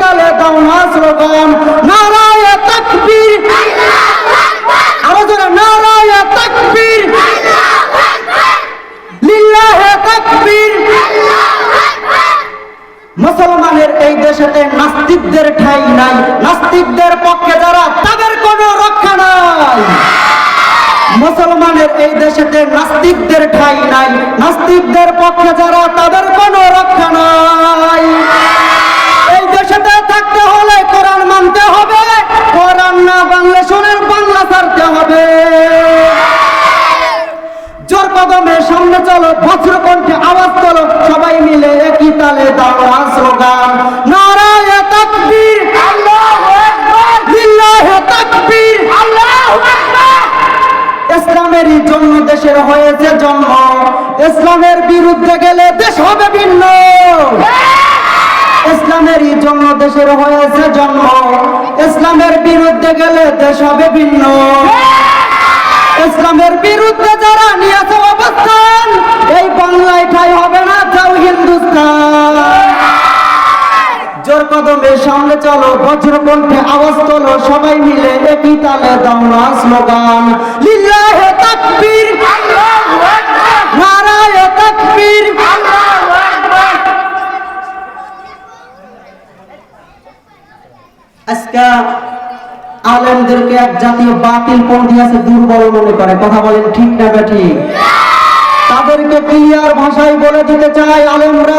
তালে দাও না স্লোগান, নারায়ে তাকবীর, আরো জোরে নারায়ে তাকবীর, লিল্লাহে তাকবীর। মুসলমানের এই দেশেতে নাস্তিকদের ঠাঁই নাই, নাস্তিকদের পক্ষে যারা তাদের কোনো রক্ষা নাই। মুসলমানের এই দেশেতে নাস্তিকদের ঠাঁই নাই, নাস্তিকদের পক্ষে যারা তাদের কোনো রক্ষা নাই। এই দেশেতে থাকতে হলে কোরআন মানতে হবে, কোরআন না বাংলা শোনেন বাংলা ছাড়তে হবে। জোর কদমে সামনে চলো, বজ্রকণ্ঠে আওয়াজ তোলো, সবাই মিলে একই তালে দাও না স্লোগান, নারায়ে তাকবীর, আল্লাহু আকবার, লিল্লাহে তাকবীর, আল্লাহু আকবার। ইসলামেরই জন্য দেশের হয়েছে জন্ম, ইসলামের বিরুদ্ধে গেলে দেশ হবে ভিন্ন। ইসলামেরই জন্য দেশের হয়েছে জন্ম, ইসলামের বিরুদ্ধে গেলে দেশ হবে ভিন্ন। ইসলামের বিরুদ্ধে যারা নিয়েছে অবস্থান, এই বাংলায় ঠাঁই হবে না, যাও হিন্দুস্তান। জোর কদমে সামনে চলো, বজ্রকণ্ঠে আওয়াজ তোলো, সবাই মিলে একই তালে দাও না স্লোগান, লিল্লাহে তাকবীর, আল্লাহু আকবার, নারায়ে তাকবীর, আল্লাহু আকবার। আজকে আলেমদেরকে এক জাতীয় বাতিল পন্থী আছে, দুর্বল মনে করে, কথা বলেন ঠিক না বেঠিক? তাদেরকে ক্লিয়ার ভাষায় বলে দিতে চাই, আলেমরা